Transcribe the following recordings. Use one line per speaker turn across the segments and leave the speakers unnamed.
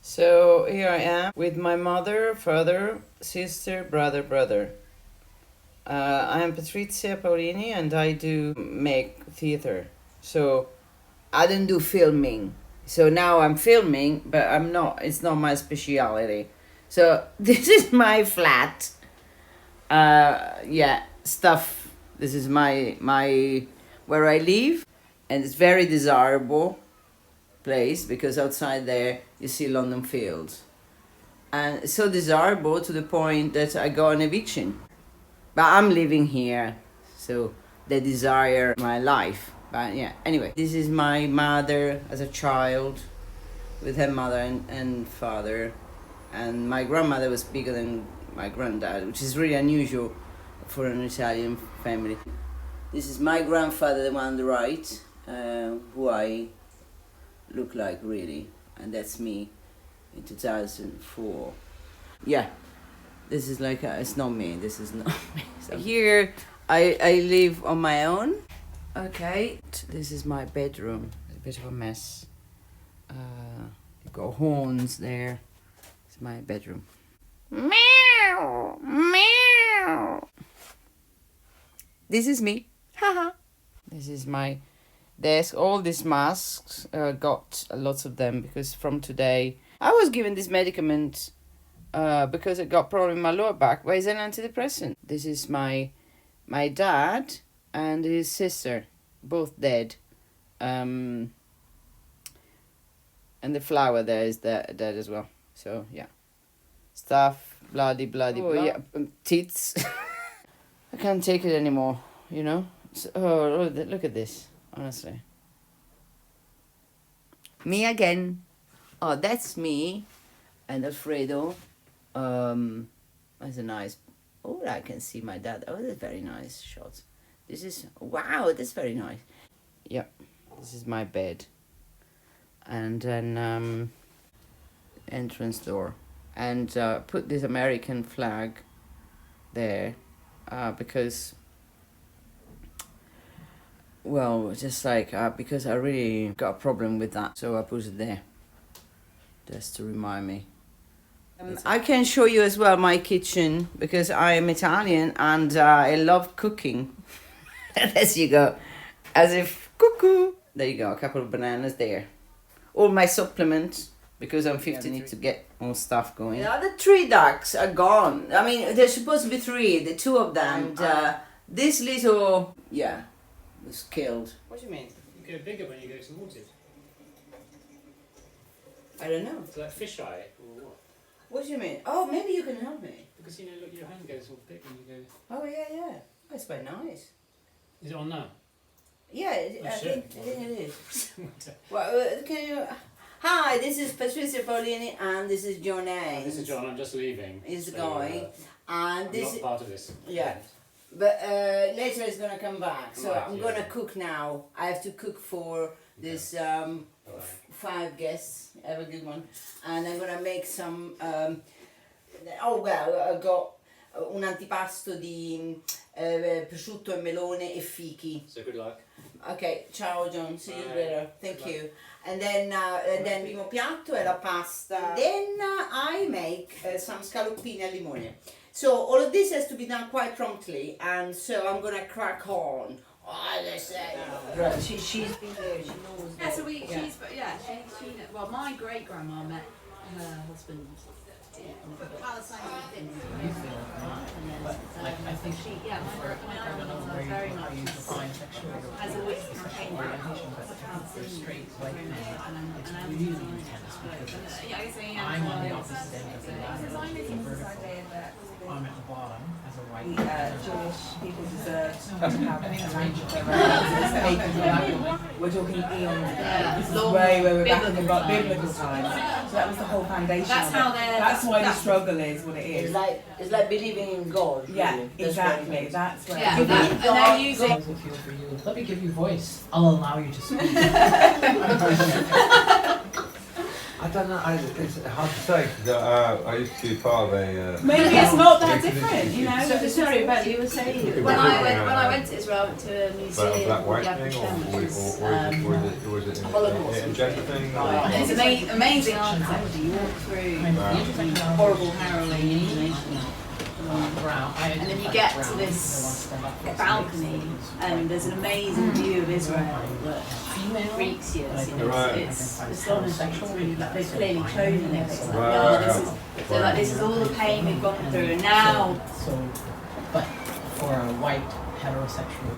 So here I am with my mother, father, sister, brother. I am Patrizia Paolini and I do make theater. So I don't do filming. So now I'm filming, but it's not my speciality. So this is my flat. Stuff. This is my where I live, and it's very desirable place because outside there you see London Fields, and it's so desirable to the point that I got an eviction. But I'm living here, so they desire my life. But yeah, anyway, this is my mother as a child, with her mother and father, and my grandmother was bigger than my granddad, which is really unusual for an Italian family. This is my grandfather, the one on the right, who I look like really, and that's me in 2004. Yeah, this is like it's not me. This is not me. So here I live on my own. Okay, this is my bedroom. It's a bit of a mess. You've got horns there. It's my bedroom. Meow, meow. This is me. Haha. This is my desk. All these masks, got lots of them because from today I was given this medicament because I got problem in my lower back. But it's an antidepressant. This is my dad and his sister, both dead. And the flower there is dead as well. So yeah, stuff, bloody, blah. Yeah, tits. I can't take it anymore, you know. So, look at this, honestly. Me again. Oh, that's me, and Alfredo. That's a nice. Oh, I can see my dad. Oh, that's very nice shot. This is wow. That's very nice. Yep, this is my bed, and then entrance door, and put this American flag there. Because, well, just like, because I really got a problem with that, so I put it there, just to remind me. I can show you as well my kitchen, because I am Italian, and I love cooking. There you go, as if, cuckoo. There you go, a couple of bananas there. All my supplements. Because I'm 50, need to get more stuff going. The other 3 ducks are gone. I mean, there's supposed to be 3, the 2 of them. And this little, was killed.
What do you mean? You go bigger when you go towards it.
I don't know.
It's like fisheye or what?
What do you mean? Oh, maybe you can help me.
Because you know, look, your hand goes all big when you go.
Oh, yeah. That's quite nice.
Is it on now?
Yeah, I think it is. Well, can you... Hi, this is Patrizia Paolini and this is John Haynes.
This is John, I'm just leaving.
He's going. And
I'm
this
not part of this.
Yeah. But later he's going to come back. So
Right,
I'm going to cook now. I have to cook for this 5 guests. Have a good one. And I'm going to make some... I got un antipasto di prosciutto e melone e fichi.
So good luck.
Ok, ciao John, see you later. Thank you. And then primo piatto è la pasta. Then I make some scaloppini al limone. So all of this has to be done quite promptly, and so I'm gonna crack on. Oh, they say. Right, she's been there. She knows.
Yeah, so she well, my great grandma met her husband. Palestinian
I think
my grandma was very much has always campaigned
straight white men. I'm on the opposite end of the ladder. I'm at the bottom as a white
Jewish people deserve to have a language of their own. We're talking eons. This is way we're back in the biblical times. So that was the whole foundation. That's why the struggle is what it is.
It's like believing in God. Really.
Yeah, exactly. That's where.
Yeah, and they're using.
Let me give you voice. I'll allow you to speak.
I don't know. It's hard to say because I used to be part of a.
Maybe it's not that different, you know.
So, sorry, but you were saying when I went to Israel, I went to a museum.
Black white thing, or was it a gender thing?
It's amazing architecture. You walk through horrible, harrowing information. And then you get to this balcony, and there's an amazing view of Israel that freaks you. It's astonishing. They've clearly chosen it. It's like, this is all the pain we've gone through, and now.
So, but for a white heterosexual.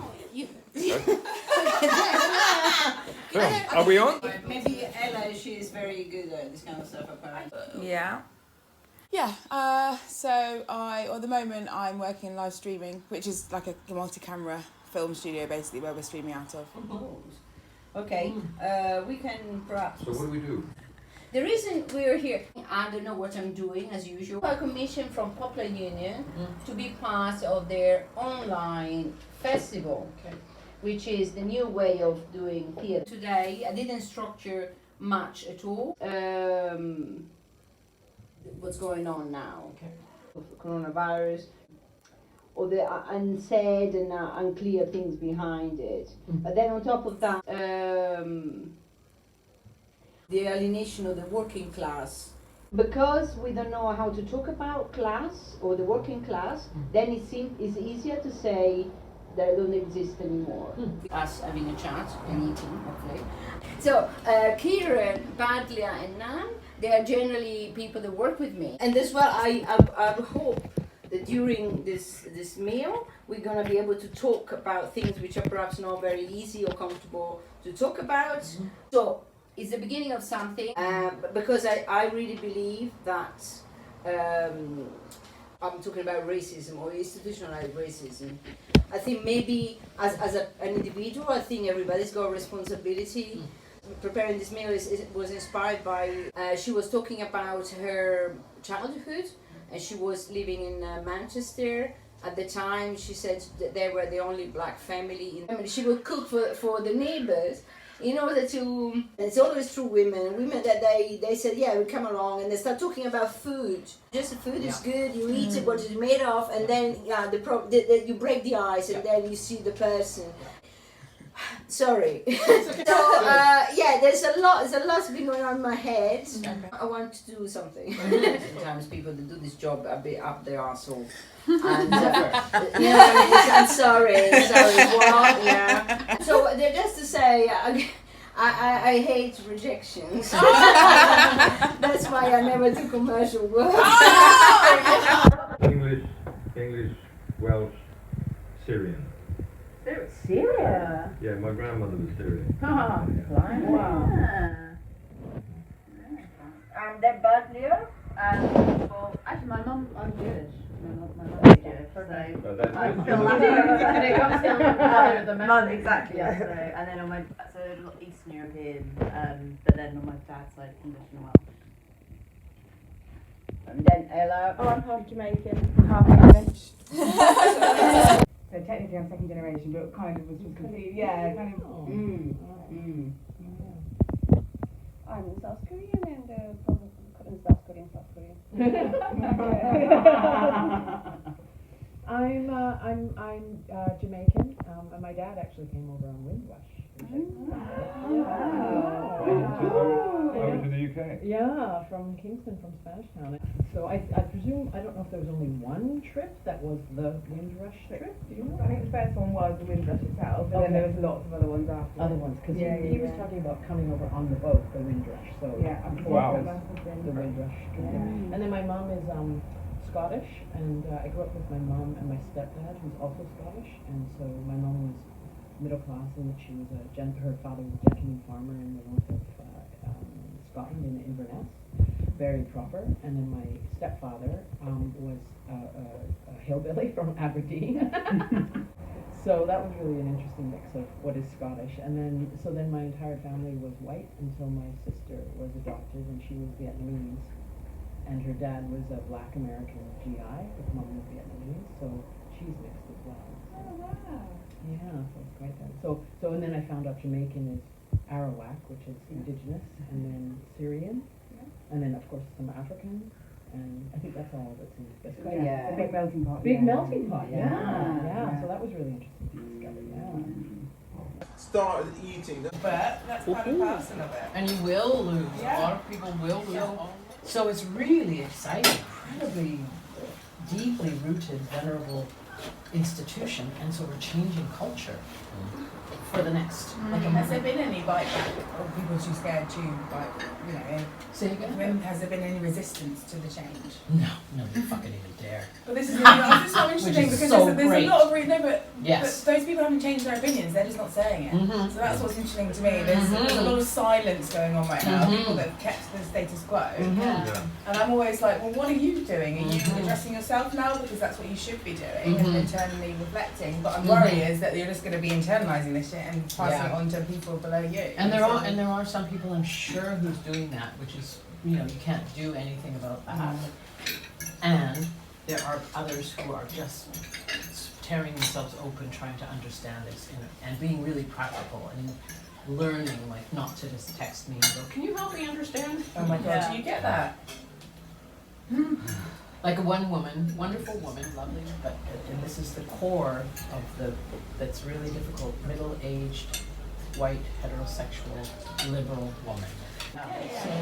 Are we on?
Maybe Ella, she is very good at this kind of stuff apparently.
Yeah. Yeah, at the moment I'm working in live streaming, which is like a multi-camera film studio basically where we're streaming out of.
Okay, we can perhaps...
So what do we do?
The reason we're here, I don't know what I'm doing as usual. A commission from Popular Union to be part of their online festival, which is the new way of doing theatre. Today I didn't structure much at all. What's going on now? Coronavirus, or the unsaid and unclear things behind it. But then on top of that, the alienation of the working class. Because we don't know how to talk about class or the working class, then it's easier to say they don't exist anymore. Us having a chat and eating, hopefully. So, Kieron, Buddleia and Nauen, they are generally people that work with me. And as well, I hope that during this meal, we're going to be able to talk about things which are perhaps not very easy or comfortable to talk about. So, it's the beginning of something, because I really believe that I'm talking about racism or institutionalized racism. I think maybe as an individual, I think everybody's got a responsibility. Preparing this meal was inspired by, she was talking about her childhood, and she was living in Manchester. At the time, she said that they were the only black family. She would cook for the neighbors in order to, and it's always true women that they said, yeah, we come along, and they start talking about food. Just the food is good, you eat it, what it's made of, and then you break the ice, and then you see the person. Sorry. So there's a lot been going on in my head. I want to do something. Sometimes people that do this job are a bit up their arsehole. And I'm sorry, what? Yeah. So just to say, I hate rejections. That's why I never do commercial work.
English, Welsh, Syrian.
Syria?
Yeah, my grandmother was Syrian.
Wow. I'm the Buddleia, and
Actually, my mum, I'm Jewish. My mum is Jewish, so
I'm
still I'm still part of the mum, exactly.
Yeah.
So, and then on my Eastern European, but then on my dad's side, English and Welsh.
And then Ella.
Oh, I'm half Jamaican, half English. So technically I'm second generation, but kind of was just confused. Yeah, kind of. I'm South Korean and from South Korean. I'm Jamaican, and my dad actually came over on Windrush.
I went to the UK.
Yeah, from Kingston, from Spanish Town. So I presume, I don't know if there was only one trip that was the Windrush trip, do you know?
I think the first one was the Windrush itself, and then there was lots of other ones after.
Other ones, because he was talking about coming over on the boat, the Windrush. So
Wow.
The Windrush. Yeah. And then my mom is Scottish, and I grew up with my mom and my stepdad, who's also Scottish, and so my mom was middle class, and she was her father was a Jecchinis farmer in the north of Scotland, in Inverness, very proper. And then my stepfather was a hillbilly from Aberdeen. So that was really an interesting mix of what is Scottish. And then my entire family was white until my sister was adopted, and she was Vietnamese. And her dad was a black American GI, but mom was Vietnamese, so she's mixed as well.
Oh, wow.
Yeah, so it's quite that. So and then I found out Jamaican is Arawak, which is indigenous, and then Syrian, and then of course some African, and I think that's all that's in this. Quite
Yeah.
a big melting pot. Big melting pot. Yeah. So that was really interesting to discover. Yeah.
Started eating them.
But that's part and parcel of it.
And you will lose.
Yeah.
A lot of people will lose.
So it's really exciting, incredibly deeply rooted, venerable institution, and so we're changing culture for the next.
Has there been any bite back or people too scared to, like, you know,
Say again?
has there been any resistance to the change?
No, you fucking even dare.
But this is it's so interesting
Which is
because
so
there's
great.
a lot of no, but
Yes.
those people haven't changed their opinions. They're just not saying it.
Mhm.
So that's what's interesting to me. There's a lot of silence going on right now. People that have kept the status quo.
Yeah.
And I'm always like, well, what are you doing? Are you addressing yourself now because that's what you should be doing and internally reflecting? But I'm worried is that you're just going to be internalizing this shit and passing it on to people below you.
And there are some people I'm sure who's doing that, which is, you know, you can't do anything about that. And there are others who are just tearing themselves open, trying to understand this and being really practical and learning, like, not to just text me and go, can you help me understand?
Oh my god, do you get that?
Like one woman, wonderful woman, lovely, but and this is the core of that's really difficult, middle-aged, white, heterosexual, liberal woman.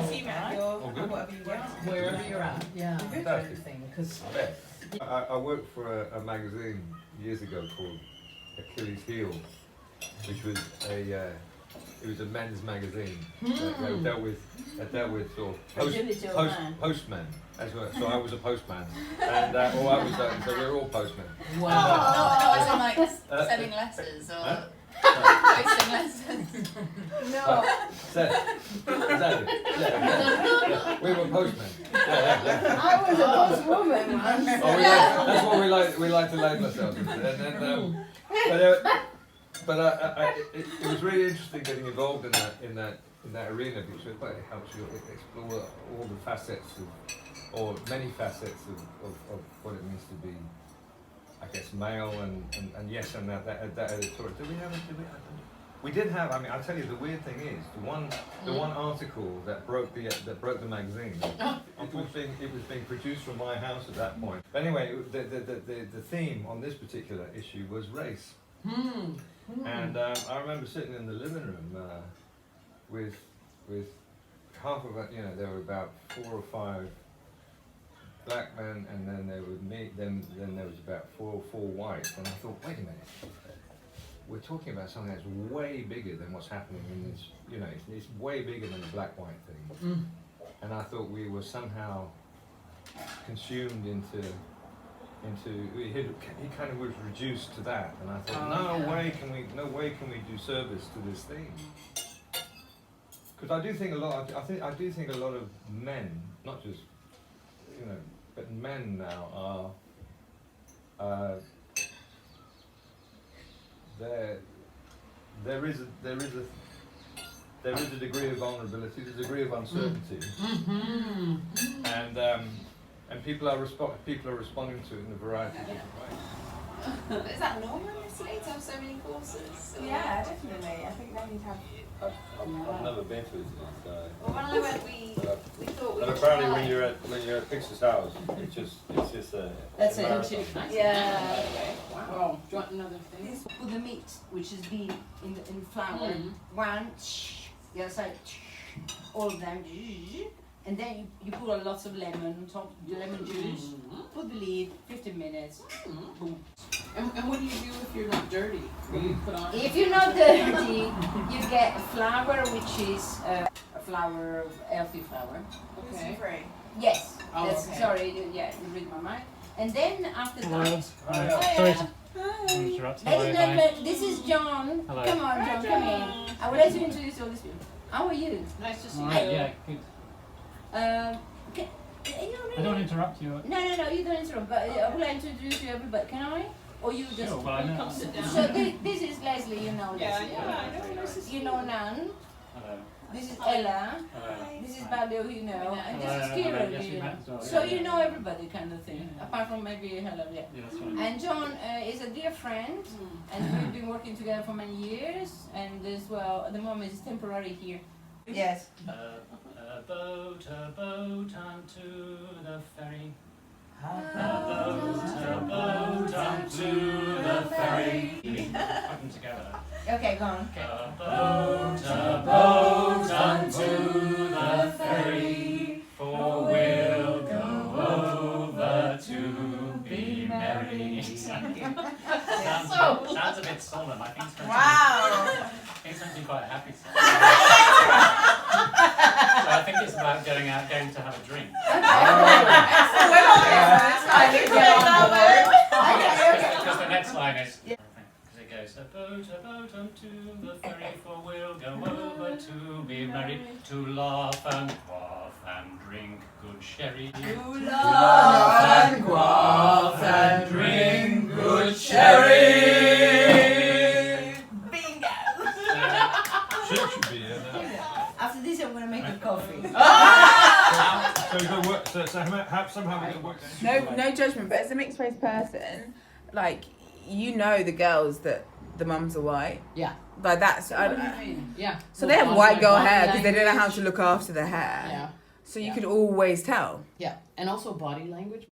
See, Matt, you're whatever you get.
Wherever you're at, yeah,
Fantastic.
thing, because
I worked for a magazine years ago called Achilles' Heel, which was it was a men's magazine that dealt with sort of postmen. As well. So I was a postman, and so we were all postmen.
wow.
Not as in like sending letters or posting letters.
Exactly. Yeah. We were postmen. Yeah.
I was a postwoman once.
Oh, that's what we like to label ourselves. And then, it was really interesting getting involved in that arena because it helps you explore all the facets or many facets of what it means to be, I guess, male and yes, and that editorial. We did have. I mean, I'll tell you, the weird thing is the one article that broke the magazine. It was being produced from my house at that point. But anyway, the theme on this particular issue was race. And I remember sitting in the living room with half of it. You know, there were about 4 or 5 black men, and then there was me. Then there was about 4 or 4 whites. And I thought, wait a minute. We're talking about something that's way bigger than what's happening in this, you know, it's way bigger than the black-white thing. And I thought we were somehow consumed into he kind of was reduced to that. And I thought, no way can we do service to this thing. Because I do think a lot of men, not just, you know, but men now are, there is a degree of vulnerability, there's a degree of uncertainty, and people are responding to it in a variety of different ways.
Is that normal in Lesley to have so many courses? Or?
Yeah, definitely. I think they need to have.
I've never been to it.
Well, when I went, we thought we
And
would
apparently,
try.
when you're at Pixar's house, it's just a.
That's it.
marathon.
Yeah.
Wow. Do you want another thing?
This put the meat, which is being in flour, one, the other side, all of them, and then you put a lot of lemon on top, the lemon juice, put the lid, 15 minutes, boom.
And what do you do if you're not dirty? What do you put on?
If you're not dirty, you get flour, which is a flour, healthy flour.
Okay.
Free.
Yes,
Oh,
that's,
okay.
sorry, yeah, you read my mind. And then after that,
Sorry to interrupt.
this is John.
Hello.
Come on, John, come in. I would like to introduce all these people. How are you?
Nice to see you.
Yeah, good.
I
I don't interrupt you.
No, you don't interrupt, but I would like to introduce you everybody. Can I? Or you just
Sure, well, I know.
Come sit down.
So this is Lesley, you know Lesley.
I know.
You know Nan.
Hello.
This is Ella.
Hello.
This is Buddleia, you know. And this is
Hello,
Kieron,
yes,
you
we
know.
met as well,
So
yeah.
you know everybody kind of thing. Apart from maybe hello, yeah.
Yeah, that's fine.
And John is a dear friend, and we've been working together for many years. And as well, at the moment, he's temporary here Yes.
A boat unto the ferry. A boat unto the ferry. Put them together.
Okay, go on.
A boat unto the ferry, for we'll go over to be merry. Sounds a bit solemn. I think it's meant to be, I think it's meant to be quite a happy song. So I think it's about going to have a drink. Because the next line is, because it goes, a boat unto the ferry, for we'll go over to be merry, to laugh and quaff and drink good sherry.
To laugh and quaff and drink good sherry. Bingo!
Should be, yeah.
After this, I'm going to make a coffee.
So we've got to work, somehow we've got to work.
No judgment, but as a mixed race person, like, you know the girls that the mums are white.
Yeah.
Like that's.
Yeah.
So they have white girl hair because they don't know how to look after their hair.
Yeah.
So you could always tell.
Yeah. And also body language.